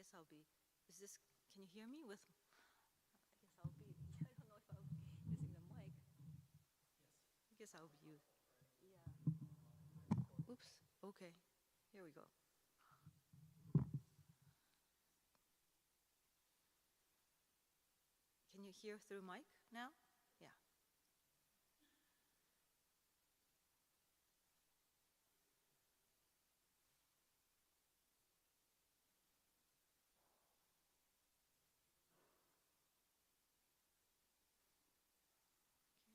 guess I'll be, can you hear me with, I guess I'll be, I don't know if I'll be using the mic. I guess I'll be using, yeah. Oops, okay, here we go. Can you hear through mic now? Yeah.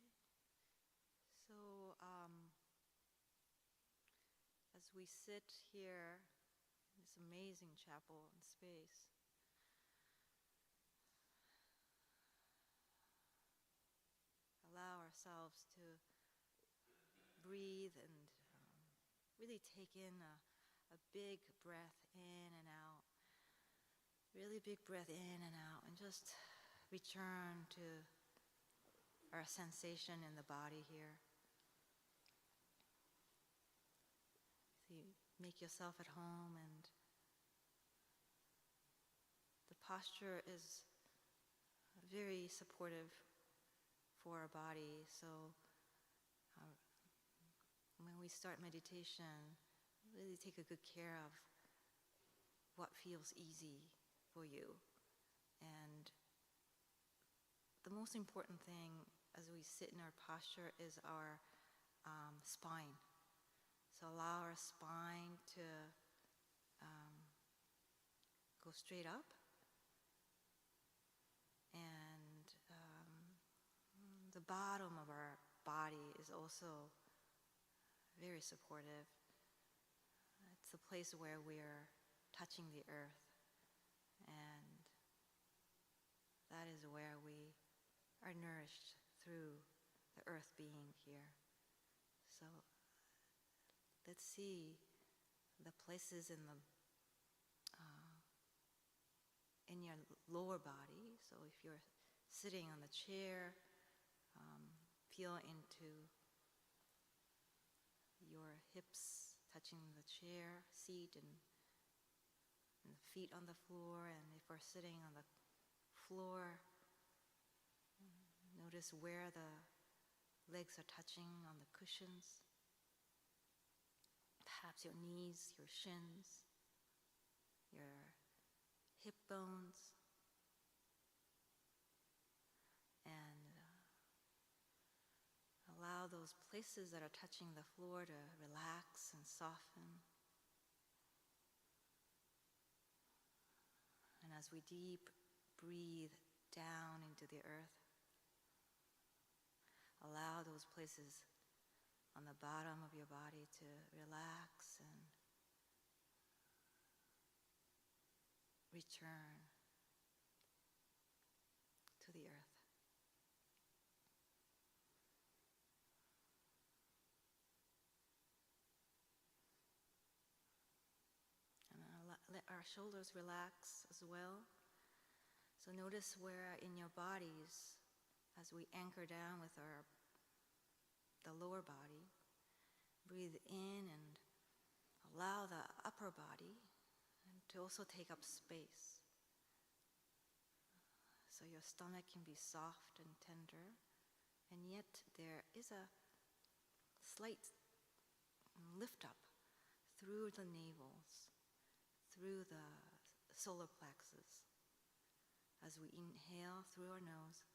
Okay. So, as we sit here in this amazing chapel and space, allow ourselves to breathe and really take in a big breath in and out. Really big breath in and out, and just return to our sensation in the body here. So you make yourself at home, and the posture is very supportive for our body. So when we start meditation, really take a good care of what feels easy for you. And the most important thing as we sit in our posture is our spine. So allow our spine to go straight up, and the bottom of our body is also very supportive. It's a place where we're touching the earth, and that is where we are nourished through the earth being here. So let's see the places in your lower body. So if you're sitting on the chair, feel into your hips touching the chair seat, and the feet on the floor. And if we're sitting on the floor, notice where the legs are touching on the cushions. Perhaps your knees, your shins, your hip bones, and allow those places that are touching the floor to relax and soften. And as we deep breathe down into the earth, allow those places on the bottom of your body to relax and return to the earth. And let our shoulders relax as well. So notice where in your bodies, as we anchor down with the lower body, breathe in and allow the upper body to also take up space. So your stomach can be soft and tender, and yet there is a slight lift up through the navels, through the solar plexus. As we inhale through our nose,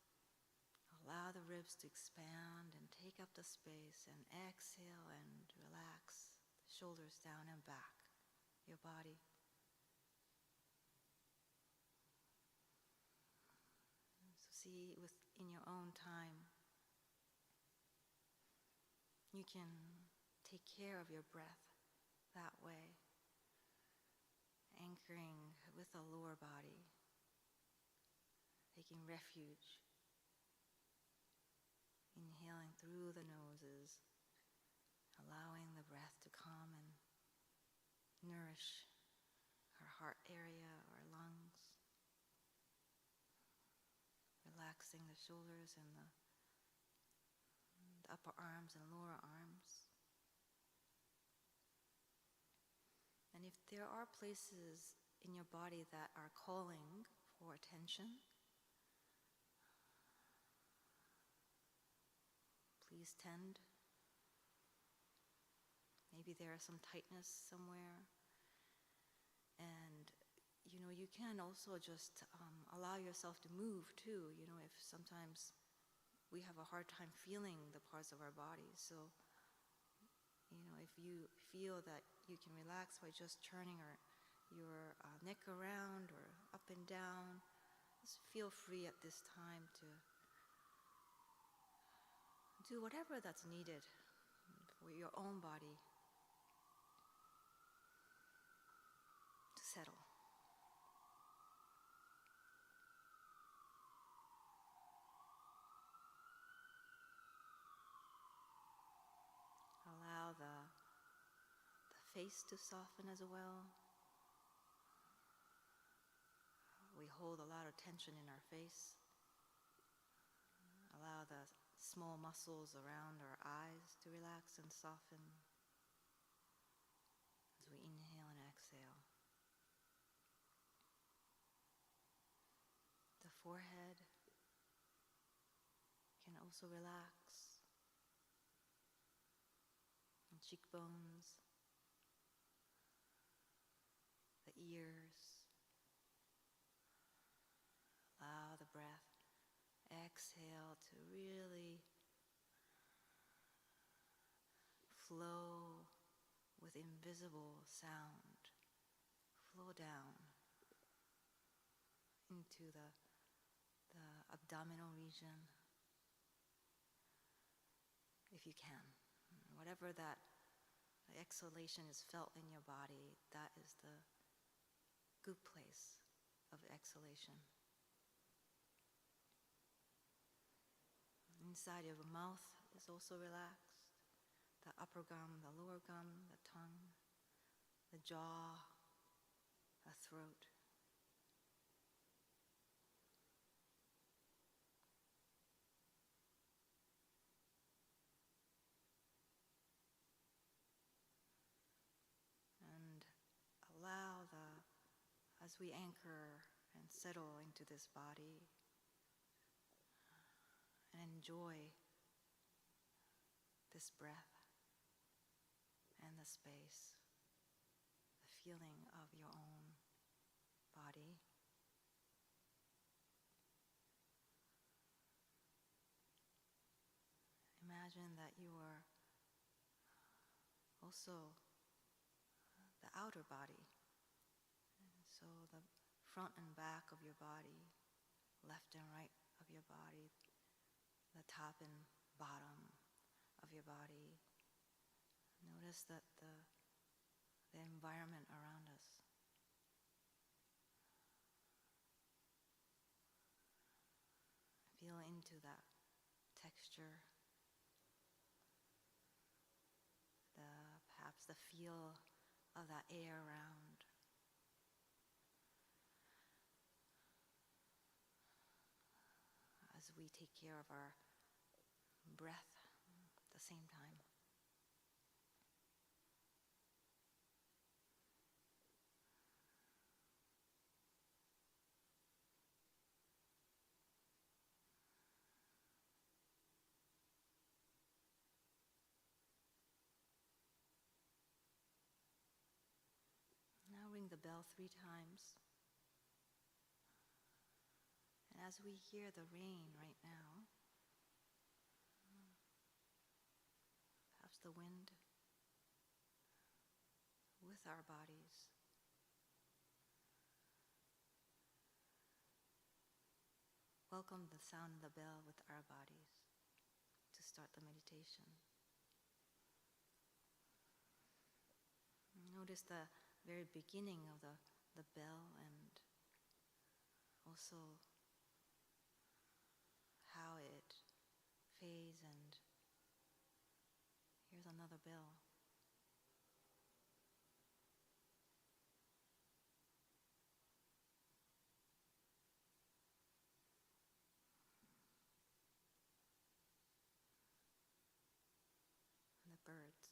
allow the ribs to expand and take up the space, and exhale and relax the shoulders down and back, your body. So see, in your own time, you can take care of your breath that way, anchoring with the lower body, taking refuge, inhaling through the noses, allowing the breath to come and nourish our heart area, our lungs, relaxing the shoulders and the upper arms and lower arms. And if there are places in your body that are calling for attention, please tend. Maybe there is some tightness somewhere. And, you can also just allow yourself to move too. If sometimes we have a hard time feeling the parts of our body. So, if you feel that you can relax by just turning your neck around or up and down, just feel free at this time to do whatever that's needed for your own body to settle. Allow the face to soften as well. We hold a lot of tension in our face. Allow the small muscles around our eyes to relax and soften as we inhale and exhale. The forehead can also relax. And cheekbones, the ears. Allow the breath, exhale to really flow with invisible sound. Flow down into the abdominal region, if you can. Whatever that exhalation is felt in your body, that is the good place of exhalation. Inside of the mouth is also relaxed. The upper gum, the lower gum, the tongue, the jaw, the throat. And allow as we anchor and settle into this body, and enjoy this breath and the space, the feeling of your own body. Imagine that you are also the outer body. And so the front and back of your body, left and right of your body, the top and bottom of your body. Notice that the environment around us. Feel into that texture, perhaps the feel of that air around. As we take care of our breath at the same time. Now ring the bell 3 times. And as we hear the rain right now, perhaps the wind with our bodies, welcome the sound of the bell with our bodies to start the meditation. Notice the very beginning of the bell and also how it fades, and here's another bell. And the birds.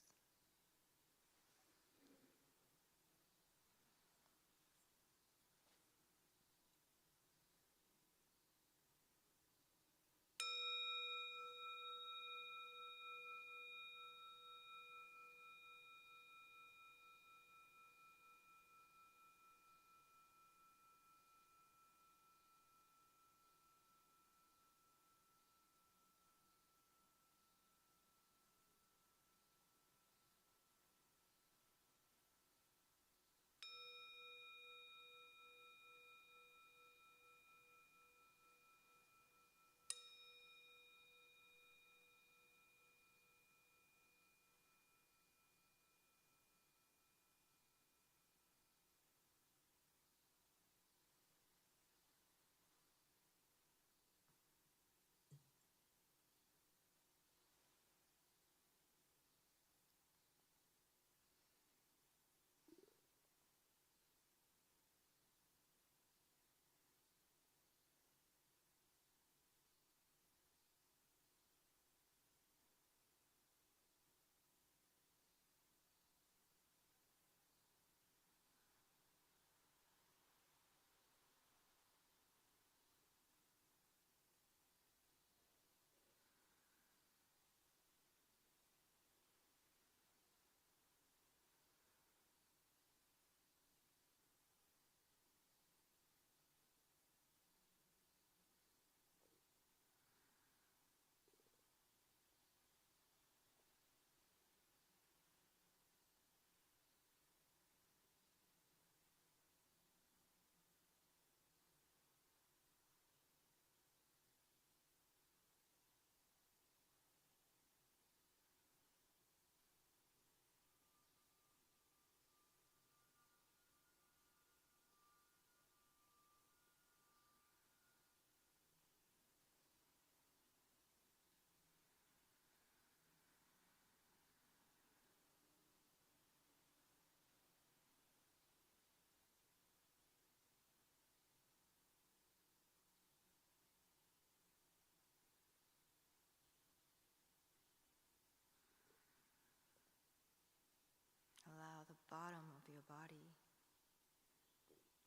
body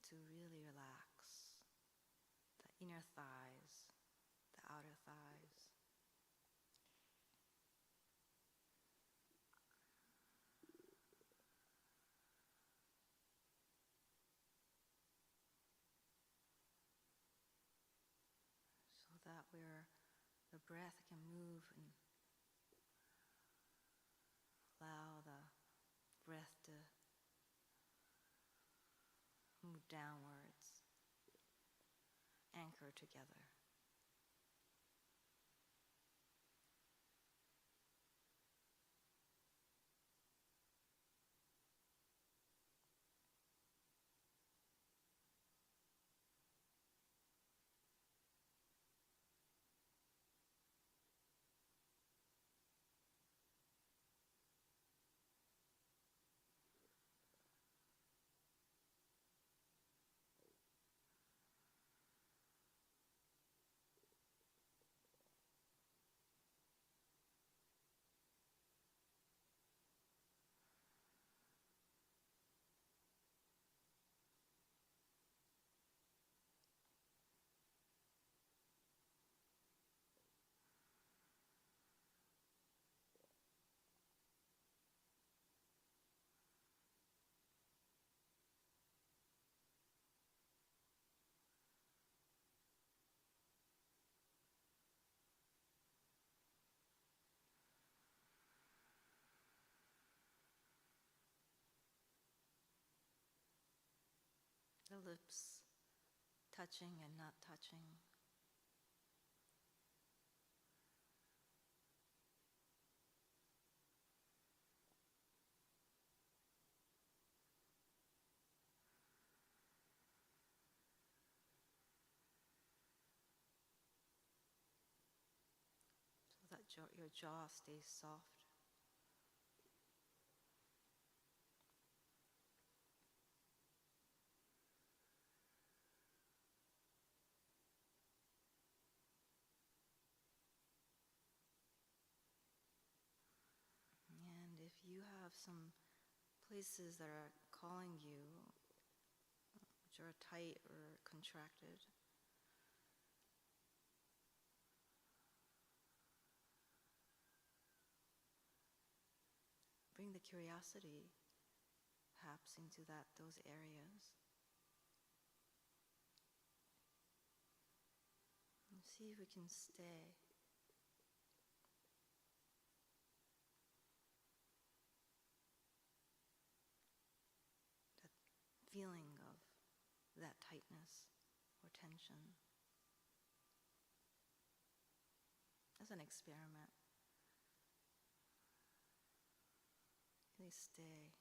to really relax the inner thighs, the outer thighs. So that the breath can move and allow the breath to move downwards, anchor together. The lips touching and not touching. So that your jaw stays soft. And if you have some places that are calling you, which are tight or contracted, bring the curiosity perhaps into those areas. And see if we can stay. That feeling of that tightness or tension. As an experiment. Really stay.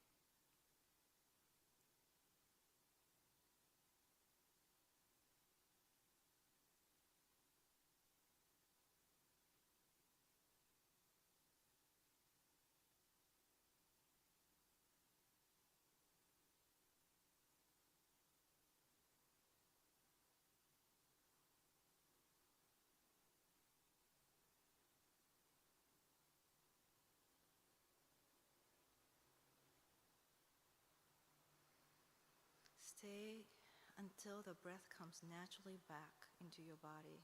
Stay until the breath comes naturally back into your body.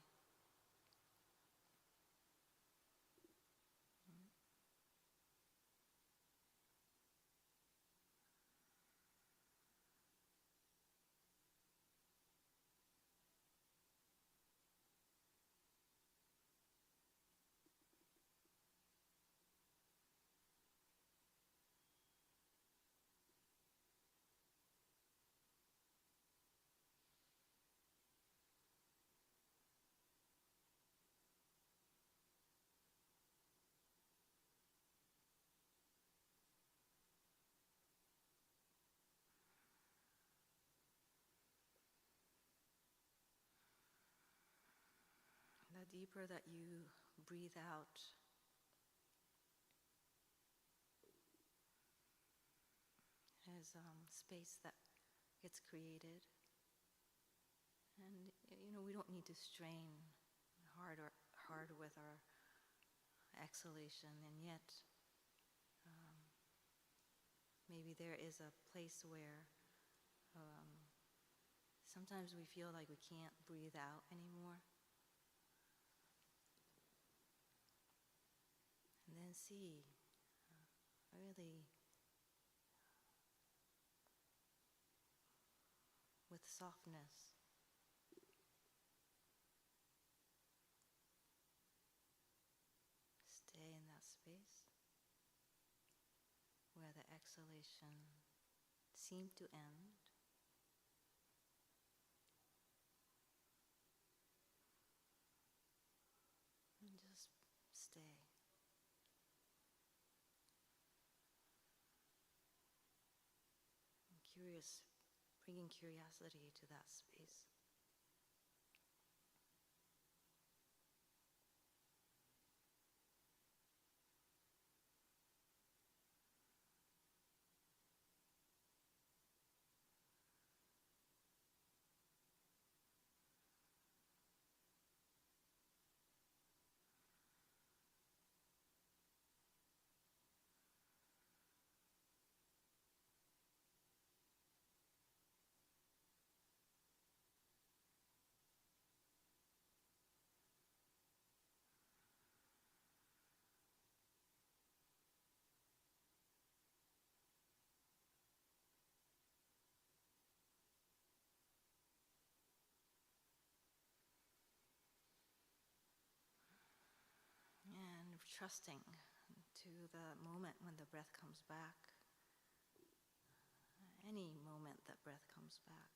The deeper that you breathe out, there's space that gets created. And we don't need to strain hard with our exhalation, and yet maybe maybe there is a place where sometimes we feel like we can't breathe out anymore. And then see, really, with softness, stay in that space where the exhalation seemed to end. And just stay. I'm curious, bringing curiosity to that space. And trusting to the moment when the breath comes back, any moment that breath comes back.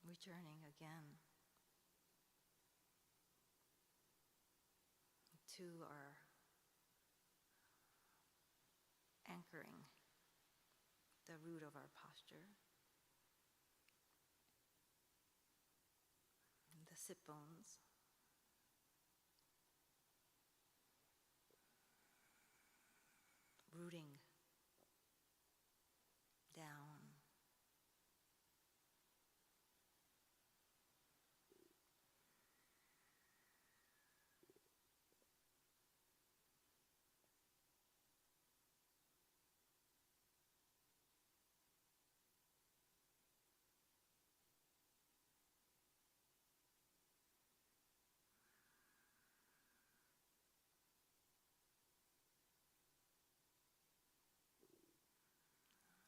Returning again to our anchoring, the root of our posture, the sit bones. Rooting down.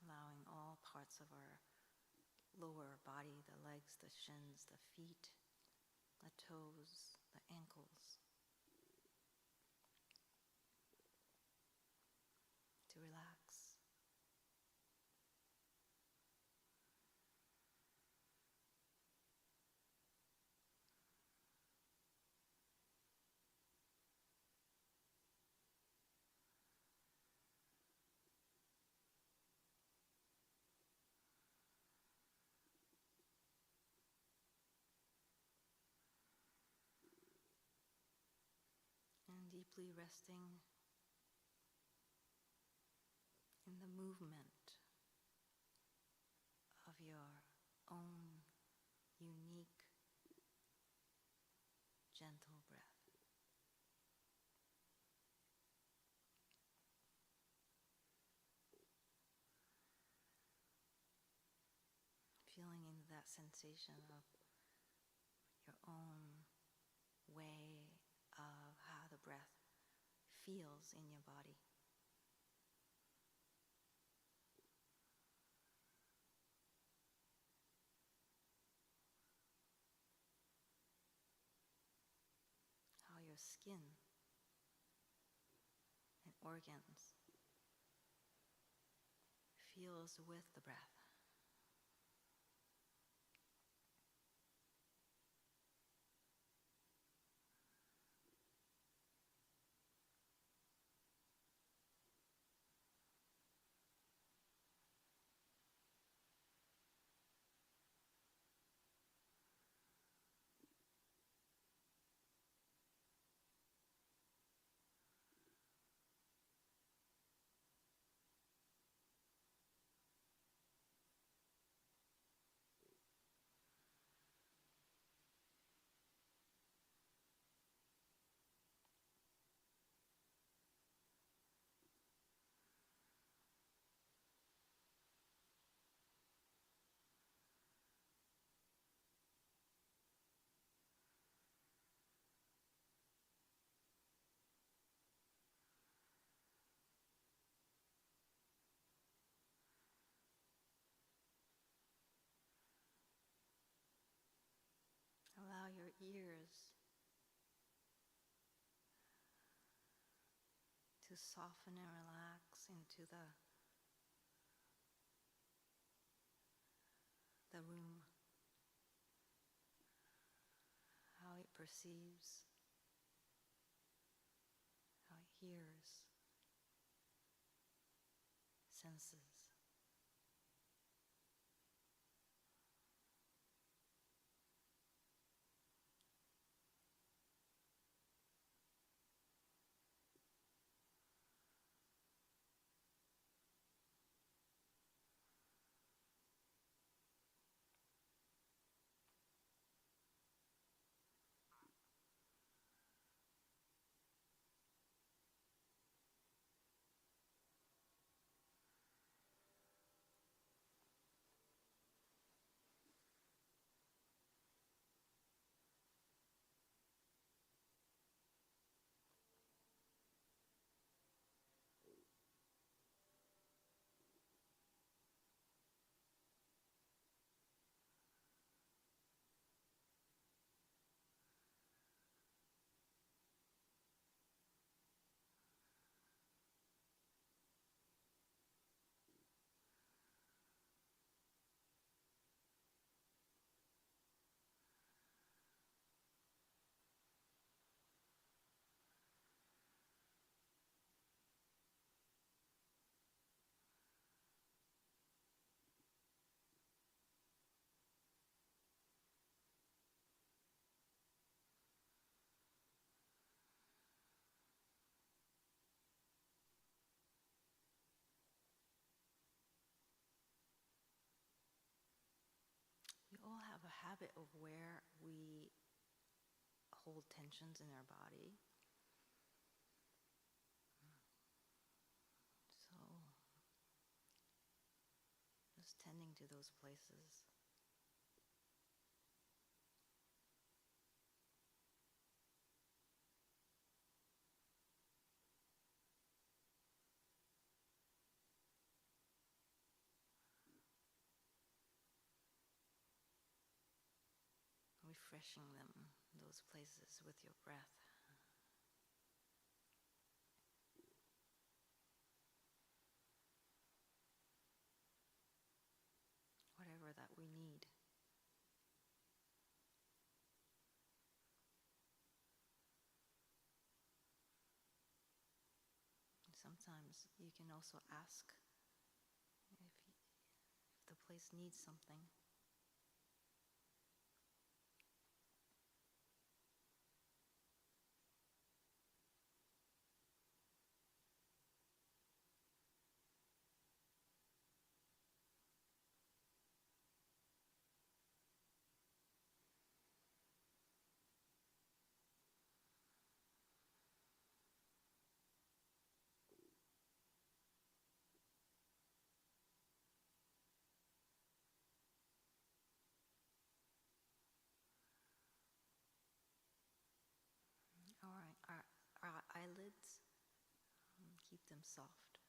Allowing all parts of our lower body, the legs, the shins, the feet, the toes, the ankles, to relax. And deeply resting in the movement of your own unique, gentle breath. Feeling into that sensation of your own way of how the breath feels in your body. skin and organs feels with the breath. Allow your ears to soften and relax into the room, how it perceives, how it hears, senses. We all have a habit of where we hold tensions in our body. So, just tending to those places. Refreshing them, those places, with your breath. Whatever that we need. And sometimes you can also ask if the place needs something. All right, our eyelids, keep them soft.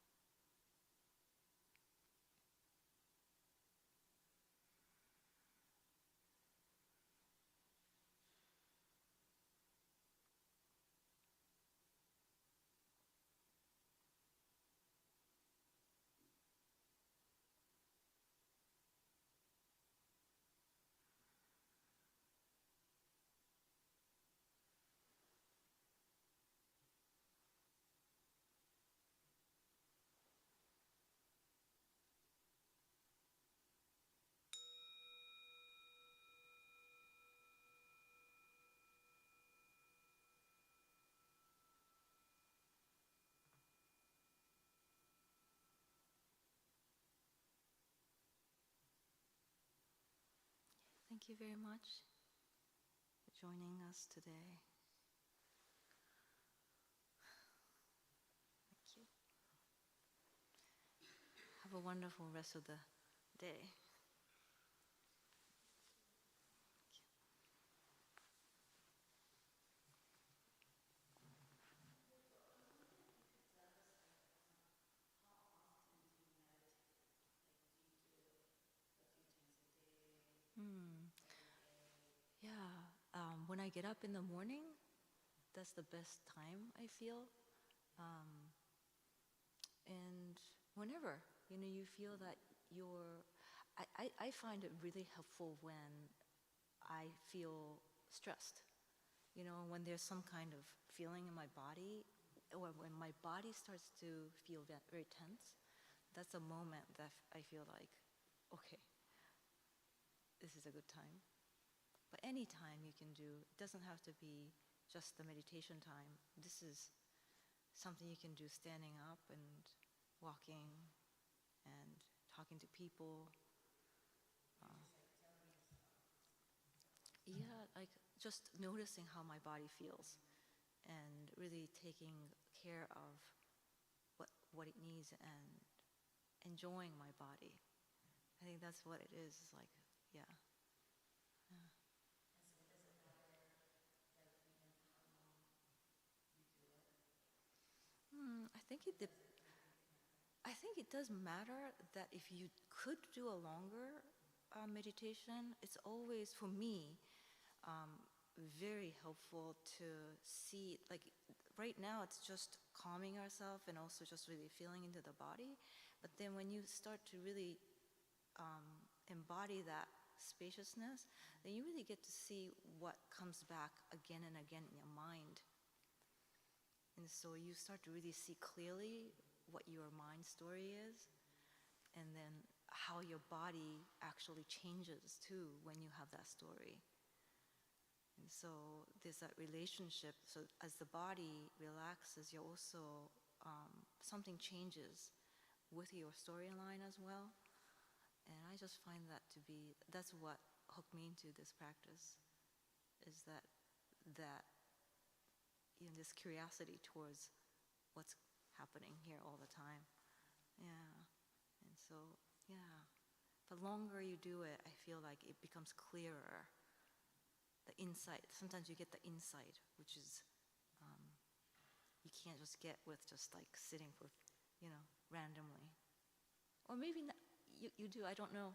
thank you very much for joining us today. Thank you. Have a wonderful rest of the day. Yeah, when I get up in the morning, that's the best time I feel. Um, and whenever, you feel that I find it really helpful when I feel stressed. When there's some kind of feeling in my body, or when my body starts to feel very tense, that's a moment that I feel like, okay, this is a good time. But any time you can do, it doesn't have to be just the meditation time. This is something you can do standing up and walking and talking to people. Yeah, like just noticing how my body feels and really taking care of what it needs and enjoying my body. I think that's what it is. It's like, yeah. Yeah. I think it does matter that if you could do a longer meditation, it's always, for me, um, very helpful to see, like right now it's just calming ourselves and also just really feeling into the body. But then when you start to really embody that spaciousness, then you really get to see what comes back again and again in your mind. And so you start to really see clearly what your mind story is, and then how your body actually changes too when you have that story. And so there's that relationship. So as the body relaxes, you also, something changes with your storyline as well. And I just find that to be, that's what hooked me into this practice, is that this curiosity towards what's happening here all the time. Yeah. And so, yeah. The longer you do it, I feel like it becomes clearer. The insight, sometimes you get the insight, which is, you can't just get with just like sitting for, randomly. Or maybe not, you do, I don't know.